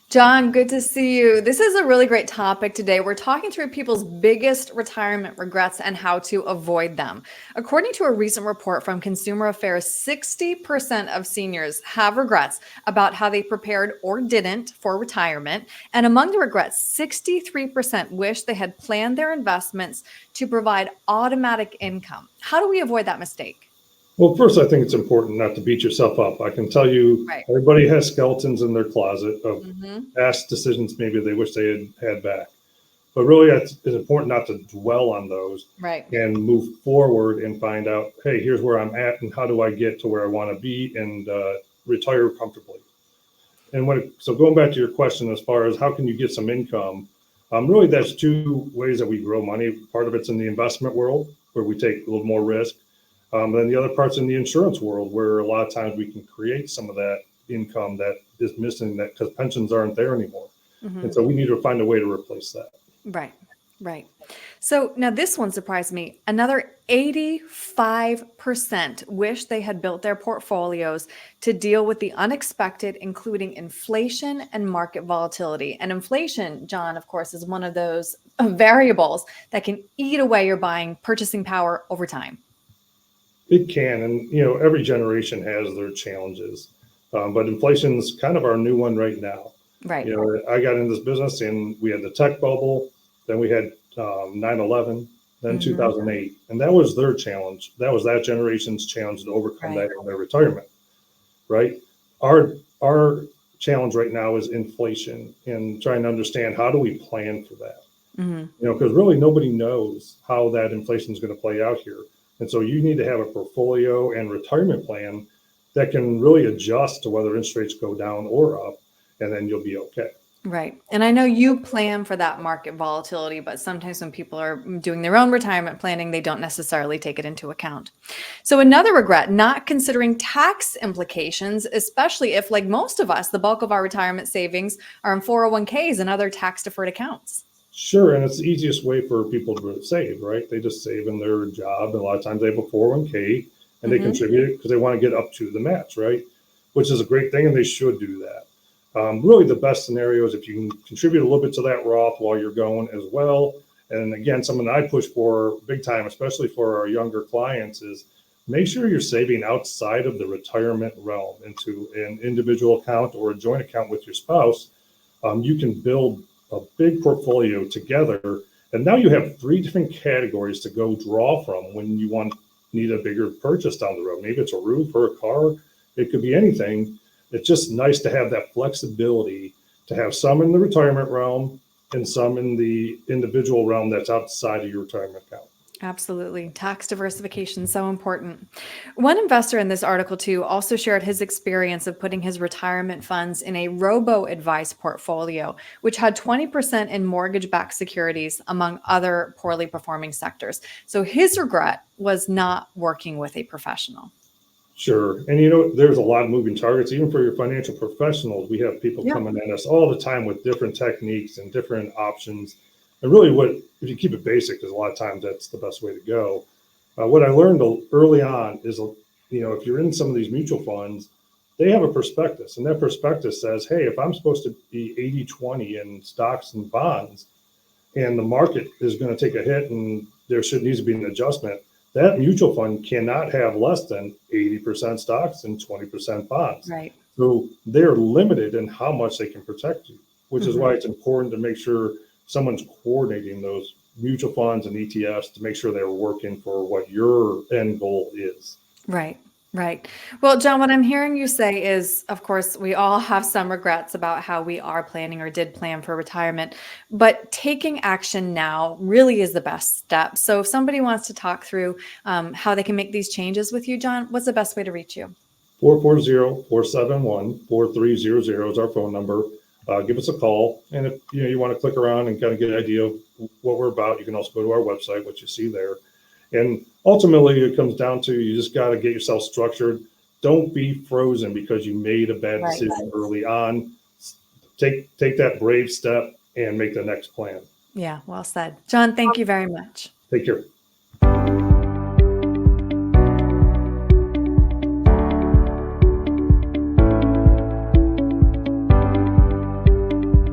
John, good to see you. This is a really great topic today. We're talking through people's biggest retirement regrets and how to avoid them. According to a recent report from Consumer Affairs, 60% of seniors have regrets about how they prepared or didn't for retirement. And among the regrets, 63% wish they had planned their investments to provide automatic income. How do we avoid that mistake? Well, first, I think it's important not to beat yourself up. I can tell you Right. everybody has skeletons in their closet of Hmm. past decisions maybe they wish they had back. But really, it's important not to dwell on those Right. and move forward and find out, hey, here's where I'm at and how do I get to where I want to be and retire comfortably. And so going back to your question, as far as how can you get some income, really that's two ways that we grow money. Part of it's in the investment world where we take a little more risk. Then the other part's in the insurance world where a lot of times we can create some of that income that is missing that because pensions aren't there anymore. Hmm. And so we need to find a way to replace that. Right, right. So now this one surprised me. Another 85% wish they had built their portfolios to deal with the unexpected, including inflation and market volatility. And inflation, John, of course, is one of those variables that can eat away your purchasing power over time. It can, and every generation has their challenges, but inflation's kind of our new one right now. Right. I got in this business and we had the tech bubble, then we had 9/11, then Hmm. 2008, and that was their challenge. That was that generation's challenge to overcome Right. that in their retirement, right? Our challenge right now is inflation and trying to understand how do we plan for that. Hmm. Because really nobody knows how that inflation is going to play out here. And so you need to have a portfolio and retirement plan that can really adjust to whether interest rates go down or up, and then you'll be okay. Right. And I know you plan for that market volatility, but sometimes when people are doing their own retirement planning, they don't necessarily take it into account. So, another regret, not considering tax implications, especially if, like most of us, the bulk of our retirement savings are in 401ks and other tax deferred accounts. Sure, and it's the easiest way for people to save, right? They just save in their job, and a lot of times they have a 401k and they Hmm. contribute it because they want to get up to the match, right? Which is a great thing, and they should do that. Really, the best scenario is if you can contribute a little bit to that Roth while you're going as well. And again, something I push for big time, especially for our younger clients, is make sure you're saving outside of the retirement realm into an individual account or a joint account with your spouse. You can build a big portfolio together, and now you have three different categories to go draw from when you need a bigger purchase down the road. Maybe it's a roof or a car. It could be anything. It's just nice to have that flexibility to have some in the retirement realm and some in the individual realm that's outside of your retirement account. Absolutely. Tax diversification is so important. One investor in this article, too, also shared his experience of putting his retirement funds in a robo advice portfolio, which had 20% in mortgage backed securities, among other poorly performing sectors. So his regret was not working with a professional. Sure. And there's a lot of moving targets, even for your financial professionals. We have people Yeah. coming at us all the time with different techniques and different options. And really, if you keep it basic, because a lot of times that's the best way to go. What I learned early on is, if you're in some of these mutual funds, they have a prospectus, and that prospectus says, hey, if I'm supposed to be 80/20 in stocks and bonds, and the market is going to take a hit and needs to be an adjustment, that mutual fund cannot have less than 80% stocks and 20% bonds. Right. So they're limited in how much they can protect you, which is Hmm. why it's important to make sure someone's coordinating those mutual funds and ETFs to make sure they're working for what your end goal is. Right. Right. Well, John, what I'm hearing you say is, of course, we all have some regrets about how we are planning or did plan for retirement, but taking action now really is the best step. So if somebody wants to talk through how they can make these changes with you, John, what's the best way to reach you? 440-471-4300 is our phone number. Give us a call. And if you want to click around and kind of get an idea of what we're about, you can also go to our website, what you see there. And ultimately, it comes down to you just got to get yourself structured. Don't be frozen because you made a bad Right. decision early on. Take that brave step and make the next plan. Yeah, well said. John, thank you very much. Take care.